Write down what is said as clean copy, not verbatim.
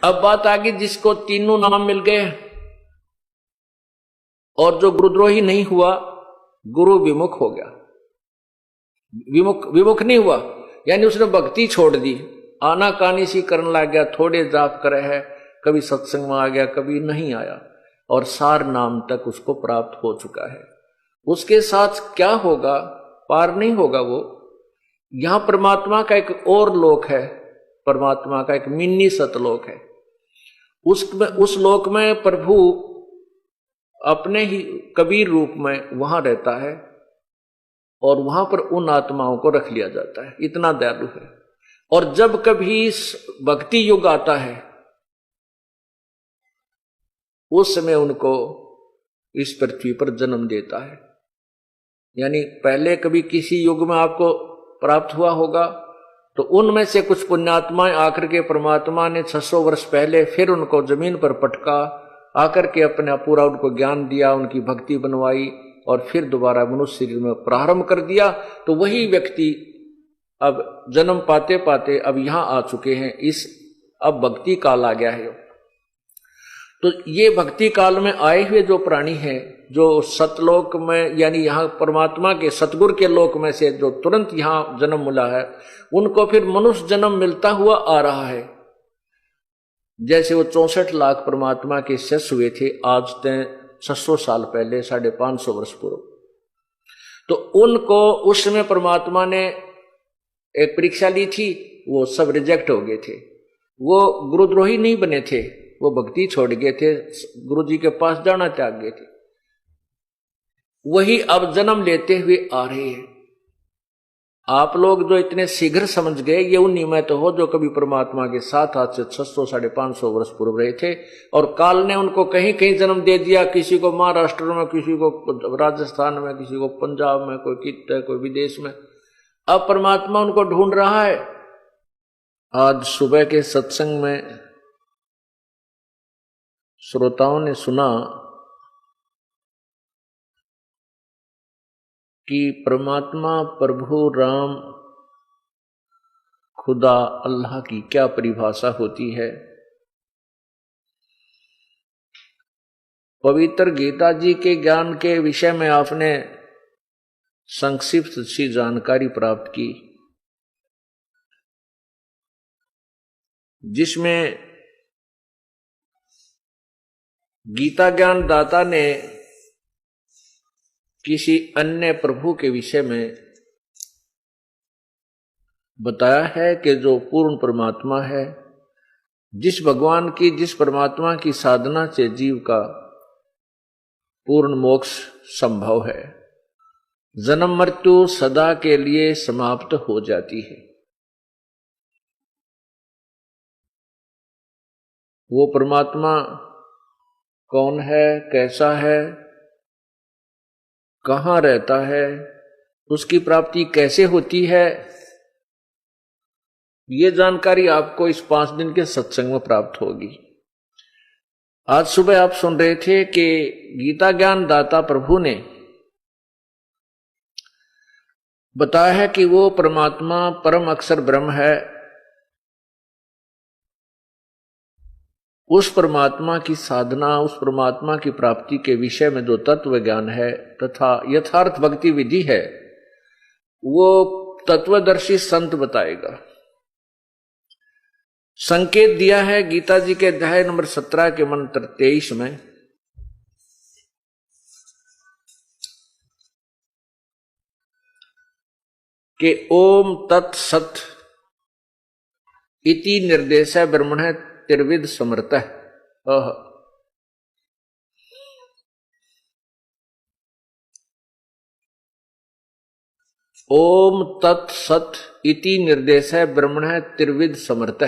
अब बात आ गई जिसको तीनों नाम मिल गए और जो गुरुद्रोही नहीं हुआ, गुरु विमुख हो गया। विमुख नहीं हुआ यानी उसने भक्ति छोड़ दी, आनाकानी सी करने लग गया, थोड़े जाप करे है, कभी सत्संग में आ गया कभी नहीं आया, और सार नाम तक उसको प्राप्त हो चुका है। उसके साथ क्या होगा? पार नहीं होगा वो। यहां परमात्मा का एक और लोक है, परमात्मा का एक मिनी सतलोक है। उस लोक में प्रभु अपने ही कबीर रूप में वहां रहता है और वहां पर उन आत्माओं को रख लिया जाता है, इतना दयालु है। और जब कभी भक्ति युग आता है उस समय उनको इस पृथ्वी पर जन्म देता है। यानी पहले कभी किसी युग में आपको प्राप्त हुआ होगा तो उनमें से कुछ पुण्यात्माएं आकर के परमात्मा ने 600 वर्ष पहले फिर उनको जमीन पर पटका, आकर के अपना पूरा उनको ज्ञान दिया, उनकी भक्ति बनवाई और फिर दोबारा मनुष्य शरीर में प्रारंभ कर दिया। तो वही व्यक्ति अब जन्म पाते पाते अब यहां आ चुके हैं, इस अब भक्ति काल आ गया है। तो ये भक्ति काल में आए हुए जो प्राणी हैं, जो सतलोक में यानी यहाँ परमात्मा के सतगुर के लोक में से जो तुरंत यहाँ जन्म मिला है, उनको फिर मनुष्य जन्म मिलता हुआ आ रहा है। जैसे वो 64 लाख परमात्मा के शिष्य हुए थे आज से 600 साल पहले, 550 वर्ष पूर्व। तो उनको उस समय परमात्मा ने एक परीक्षा ली थी, वो सब रिजेक्ट हो गए थे। वो गुरुद्रोही नहीं बने थे, वो भक्ति छोड़ गए थे, गुरु जी के पास जाना त्याग गए थे। वही अब जन्म लेते हुए आ रहे हैं। आप लोग जो इतने शीघ्र समझ गए, ये उन्हीं में तो हो जो कभी परमात्मा के साथ आज से 600 550 वर्ष पूर्व रहे थे और काल ने उनको कहीं कहीं जन्म दे दिया, किसी को महाराष्ट्र में, किसी को राजस्थान में, किसी को पंजाब में, कोई कित कोई विदेश में। अब परमात्मा उनको ढूंढ रहा है। आज सुबह के सत्संग में श्रोताओं ने सुना कि परमात्मा प्रभु राम खुदा अल्लाह की क्या परिभाषा होती है। पवित्र गीता जी के ज्ञान के विषय में आपने संक्षिप्त सी जानकारी प्राप्त की, जिसमें गीता ज्ञान दाता ने किसी अन्य प्रभु के विषय में बताया है कि जो पूर्ण परमात्मा है, जिस भगवान की, जिस परमात्मा की साधना से जीव का पूर्ण मोक्ष संभव है, जन्म मृत्यु सदा के लिए समाप्त हो जाती है। वो परमात्मा कौन है, कैसा है, कहां रहता है, उसकी प्राप्ति कैसे होती है, ये जानकारी आपको इस 5 दिन के सत्संग में प्राप्त होगी। आज सुबह आप सुन रहे थे कि गीता ज्ञान दाता प्रभु ने बताया है कि वो परमात्मा परम अक्षर ब्रह्म है। उस परमात्मा की साधना, उस परमात्मा की प्राप्ति के विषय में जो तत्व ज्ञान है तथा यथार्थ भक्ति विधि है, वो तत्वदर्शी संत बताएगा। संकेत दिया है गीता जी के अध्याय नंबर 17 के मंत्र 23 में कि ओम तत्सत इति निर्देश ब्रह्मण त्रिविध समर्थ। ओम तत्सत इति निर्देश ब्रह्मण त्रिविध समर्थ।